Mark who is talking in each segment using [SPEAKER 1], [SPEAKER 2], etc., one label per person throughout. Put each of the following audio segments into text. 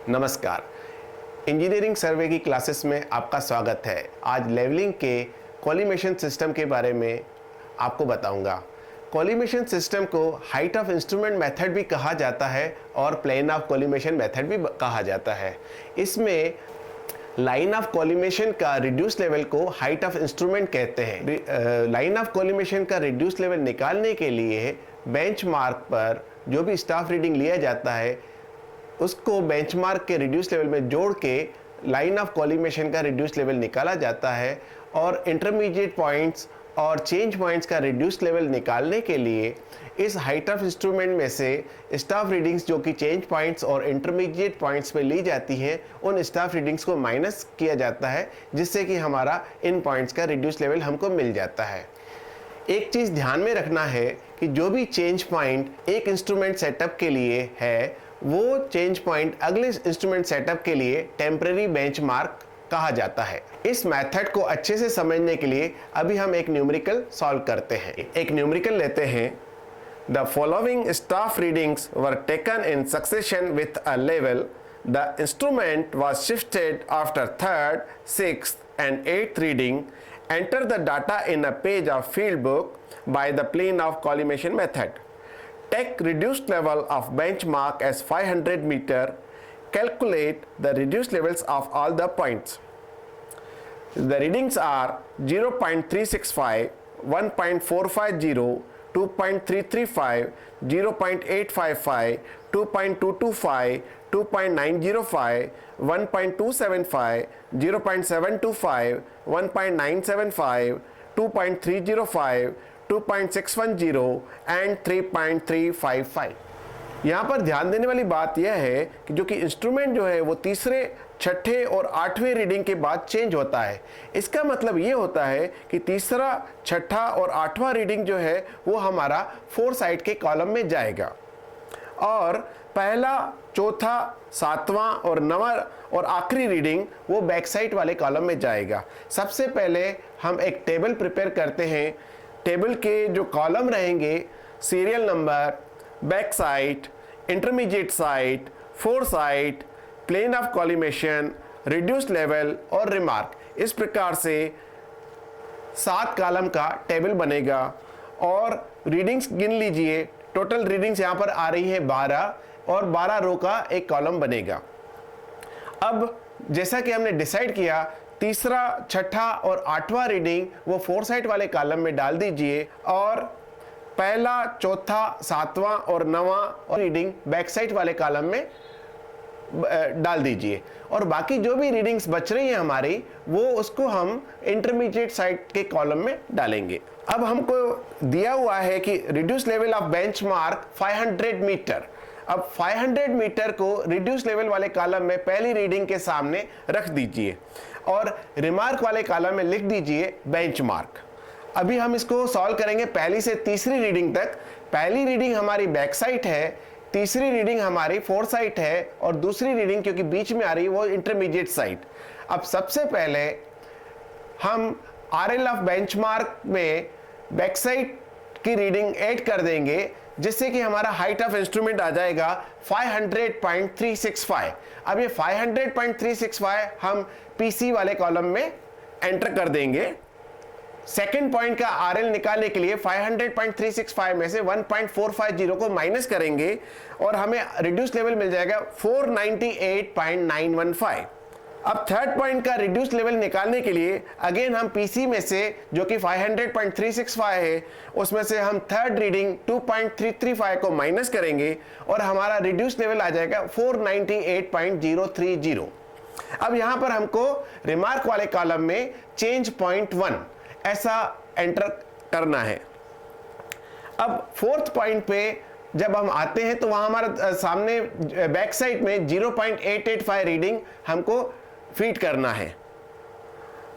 [SPEAKER 1] नमस्कार। इंजीनियरिंग सर्वे की क्लासेस में आपका स्वागत है। आज लेवलिंग के कॉलिमेशन सिस्टम के बारे में आपको बताऊंगा। कॉलिमेशन सिस्टम को हाइट ऑफ इंस्ट्रूमेंट मेथड भी कहा जाता है और प्लेन ऑफ कॉलिमेशन मेथड भी कहा जाता है। इसमें लाइन ऑफ कॉलिमेशन का रिड्यूस लेवल को हाइट ऑफ इंस्ट्रूमेंट कहते हैं। लाइन ऑफ कॉलिमेशन का रिड्यूस लेवल निकालने के लिए बेंचमार्क पर जो भी स्टाफ रीडिंग लिया जाता है उसको बेंचमार्क के रिड्यूस लेवल में जोड़ के लाइन ऑफ कॉलिमेशन का रिड्यूस लेवल निकाला जाता है। और इंटरमीडिएट पॉइंट्स और चेंज पॉइंट्स का रिड्यूस लेवल निकालने के लिए इस हाइट ऑफ इंस्ट्रूमेंट में से स्टाफ रीडिंग्स जो कि चेंज पॉइंट्स और इंटरमीडिएट पॉइंट्स पे ली जाती हैं उन स्टाफ रीडिंग्स को माइनस किया जाता है, जिससे कि हमारा इन पॉइंट्स का रिड्यूस लेवल हमको मिल जाता है। एक चीज़ ध्यान में रखना है कि जो भी चेंज पॉइंट एक इंस्ट्रूमेंट सेटअप के लिए है वो चेंज पॉइंट अगले इंस्ट्रूमेंट सेटअप के लिए टेम्परेरी बेंचमार्क कहा जाता है। इस मेथड को अच्छे से समझने के लिए अभी हम एक न्यूमेरिकल सॉल्व करते हैं। एक न्यूमेरिकल लेते हैं। The following staff readings were taken in succession with a level. The instrument was shifted after third, sixth and eighth reading. Enter the data in a page of field book by the plane of collimation method. Take reduced level of benchmark as 500 meter. Calculate the reduced levels of all the points. The readings are 0.365, 1.450, 2.335, 0.855, 2.225, 2.905, 1.275, 0.725, 1.975, 2.305, 2.610 and 3.355। यहाँ पर ध्यान देने वाली बात यह है कि जो कि इंस्ट्रूमेंट जो है वो तीसरे, छठे और आठवें रीडिंग के बाद चेंज होता है। इसका मतलब ये होता है कि तीसरा, छठा और आठवां रीडिंग जो है वो हमारा फोर साइड के कॉलम में जाएगा और पहला, चौथा, सातवां और नवां और आखिरी रीडिंग वो बैक साइड वाले कॉलम में जाएगा। सबसे पहले हम एक टेबल प्रिपेयर करते हैं। टेबल के जो कॉलम रहेंगे serial number, back side, intermediate side, fore side, plane of collimation, reduce level और रिमार्क, इस प्रकार से 7 कॉलम का टेबल बनेगा। और रीडिंग्स गिन लीजिए। टोटल रीडिंग्स यहाँ पर आ रही है 12 और 12 रो का एक कॉलम बनेगा। अब जैसा कि हमने डिसाइड किया, तीसरा, छठा और आठवां रीडिंग वो फोर साइड वाले कॉलम में डाल दीजिए और पहला, चौथा, सातवां और नवां रीडिंग बैक साइड वाले कॉलम में डाल दीजिए। और बाकी जो भी रीडिंग्स बच रही हैं हमारी वो उसको हम इंटरमीडिएट साइड के कॉलम में डालेंगे। अब हमको दिया हुआ है कि reduce level of benchmark 500 metre. अब 500 मीटर को रिड्यूस लेवल वाले कॉलम में पहली रीडिंग के सामने रख दीजिए और रिमार्क वाले कॉलम में लिख दीजिए बेंचमार्क। अभी हम इसको सॉल्व करेंगे पहली से तीसरी रीडिंग तक। पहली रीडिंग हमारी बैक साइड है, तीसरी रीडिंग हमारी फोर साइड है और दूसरी रीडिंग क्योंकि बीच में आ रही है वो इंटरमीडिएट साइड। अब सबसे पहले हम आरएल ऑफ बेंचमार्क में बैक साइड की रीडिंग ऐड कर देंगे, जिससे कि हमारा हाइट ऑफ इंस्ट्रूमेंट आ जाएगा 500.365। अब ये 500.365 हम पीसी वाले कॉलम में एंटर कर देंगे। सेकेंड पॉइंट का आरएल निकालने के लिए 500.365 में से 1.450 को माइनस करेंगे और हमें रिड्यूस लेवल मिल जाएगा 498.915। अब थर्ड पॉइंट का रिड्यूस लेवल निकालने के लिए अगेन हम पीसी में से जो कि 500.365 है उसमें से हम थर्ड रीडिंग 2.335 को माइनस करेंगे और हमारा रिड्यूस लेवल आ जाएगा 498.030। अब यहां पर हमको रिमार्क वाले कॉलम में चेंज पॉइंट 1 ऐसा एंटर करना है। अब फोर्थ पॉइंट पे जब हम आते हैं तो वहां हमारा सामने बैक साइड में 0.885 रीडिंग हमको फीड करना है।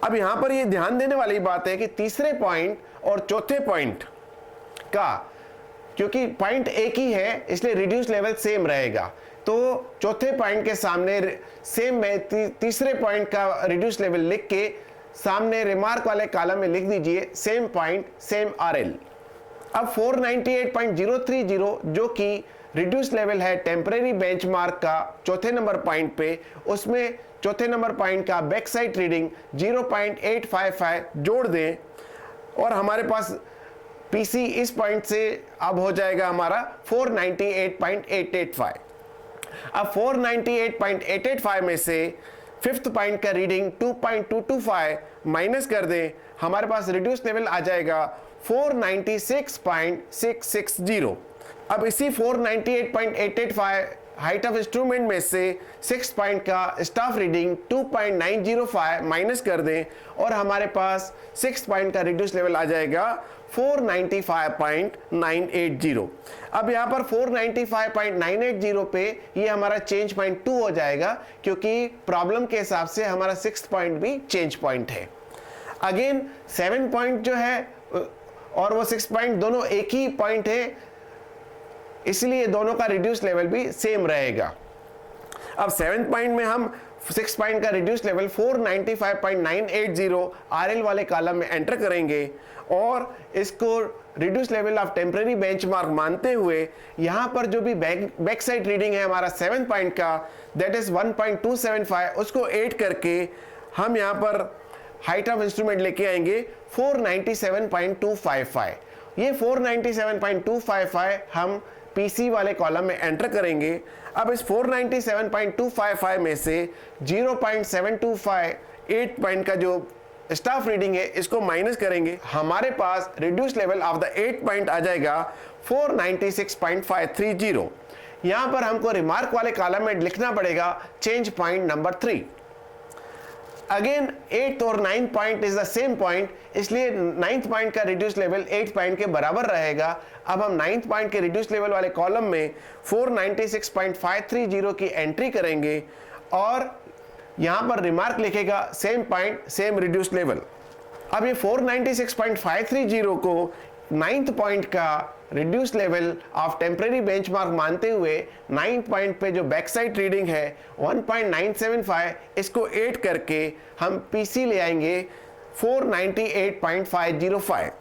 [SPEAKER 1] अब यहां पर ये ध्यान देने वाली बात है कि तीसरे पॉइंट और चौथे पॉइंट का, क्योंकि पॉइंट एक ही है इसलिए रिड्यूस लेवल सेम रहेगा, तो चौथे पॉइंट के सामने सेम में तीसरे पॉइंट का रिड्यूस लेवल लिख के सामने रिमार्क वाले कॉलम में लिख दीजिए सेम पॉइंट सेम आरएल। अब 498.030 जो कि रिड्यूस लेवल है टेम्परेरी बेंचमार्क का चौथे नंबर पॉइंट पे, उसमें चौथे नंबर पॉइंट का बैक साइड रीडिंग 0.855 जोड़ दें और हमारे पास पीसी इस पॉइंट से अब हो जाएगा हमारा 498.885। अब 498.885 में से फिफ्थ पॉइंट का रीडिंग 2.225 माइनस कर दें, हमारे पास रिड्यूस लेवल आ जाएगा 496.660। अब इसी 498.885 हाइट ऑफ इंस्ट्रूमेंट में से सिक्स पॉइंट का स्टाफ रीडिंग 2.905 माइनस कर दें और हमारे पास सिक्स पॉइंट का रिड्यूस लेवल आ जाएगा 495.980। अब यहाँ पर 495.980 पे ये हमारा चेंज पॉइंट 2 हो जाएगा, क्योंकि प्रॉब्लम के हिसाब से हमारा सिक्स पॉइंट भी चेंज पॉइंट है। अगेन 7 पॉइंट जो है और वो 6 पॉइंट दोनों एक ही पॉइंट है, इसलिए दोनों का रिड्यूस लेवल भी सेम रहेगा। अब 7 पॉइंट में हम 6 पॉइंट का रिड्यूस लेवल 495.980 आरएल वाले कॉलम में एंटर करेंगे और इसको reduce level of temporary benchmark मानते हुए यहाँ पर जो भी बैक साइड रीडिंग है हमारा 7 पॉइंट का, दैट इज 1.275, उसको ऐड करके हम यहाँ पर हाइट ऑफ इंस्ट्रूमेंट लेके आएंगे 497.255। ये 497.255 हम पीसी वाले कॉलम में एंटर करेंगे। अब इस 497.255 में से 0.7258 पॉइंट का जो स्टाफ रीडिंग है इसको माइनस करेंगे, हमारे पास reduce level of the 8 point आ जाएगा 496.530। यहां पर हमको रिमार्क वाले कॉलम में लिखना पड़ेगा change point number 3। Again 8th और 9th point is the same point, इसलिए 9th पॉइंट का रिड्यूस लेवल 8th पॉइंट के बराबर रहेगा। अब हम 9th पॉइंट के रिड्यूस लेवल वाले कॉलम में 496.530 की एंट्री करेंगे और यहां पर रिमार्क लिखेगा same point same reduce level. अब ये 496.530 को 9th पॉइंट का reduce level of temporary benchmark मानते हुए 9th पॉइंट पे जो बैक साइड रीडिंग है 1.975, इसको ऐड करके हम पीसी ले आएंगे 498.505।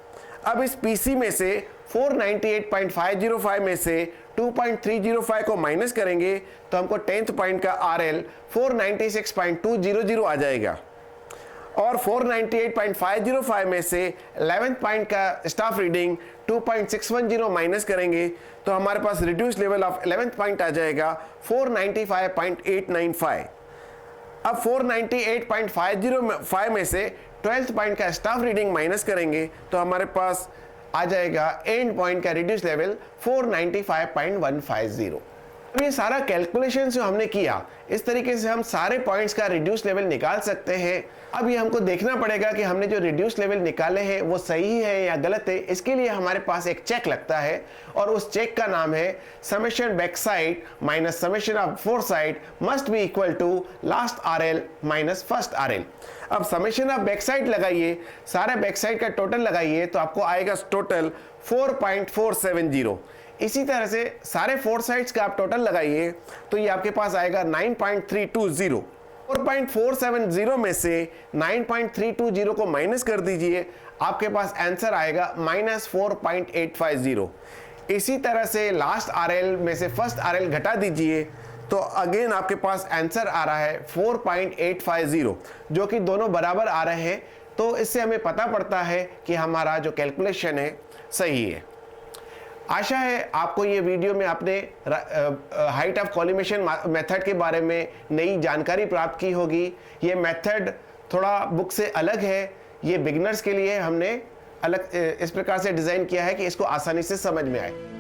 [SPEAKER 1] अब इस पीसी में से 498.505 में से 2.305 को माइनस करेंगे तो हमको 10th पॉइंट का आरएल 496.200 आ जाएगा और 498.505 में से 11th पॉइंट का स्टाफ रीडिंग 2.610 माइनस करेंगे तो हमारे पास reduce level of 11th point आ जाएगा 495.895। अब 498.505 में से 12th पॉइंट का स्टाफ रीडिंग माइनस करेंगे तो हमारे पास आ जाएगा एंड पॉइंट का रिड्यूस लेवल 495.150। अब ये सारा कैलकुलेशन जो हमने किया, इस तरीके से हम सारे पॉइंट्स का रिड्यूस लेवल निकाल सकते हैं। अब ये हमको देखना पड़ेगा कि हमने जो रिड्यूस लेवल निकाले हैं वो सही है या गलत है। इसके लिए हमारे पास एक चेक लगता है और उस चेक का नाम है summation back side minus summation of fore side must be equal to last RL minus first RL. अब समेशन ऑफ बैक साइड लगाइए, सारे बैक साइड का टोटल लगाइए तो आपको आएगा टोटल 4.470। इसी तरह से सारे फोर साइड्स का आप टोटल लगाइए तो ये आपके पास आएगा 9.320। 4.470 में से 9.320 को माइनस कर दीजिए, आपके पास आंसर आएगा -4.850। इसी तरह से लास्ट आरएल में से फर्स्ट आरएल घटा दीजिए तो अगेन आपके पास आंसर आ रहा है 4.850, जो कि दोनों बराबर आ रहे हैं। तो इससे हमें पता पड़ता है कि हमारा जो कैलकुलेशन है सही है। आशा है आपको ये वीडियो में आपने हाइट ऑफ कॉलिमेशन मेथड के बारे में नई जानकारी प्राप्त की होगी। ये मेथड थोड़ा बुक से अलग है, ये बिगिनर्स के लिए हमने अलग इस प्रकार से डिज़ाइन किया है कि इसको आसानी से समझ में आए।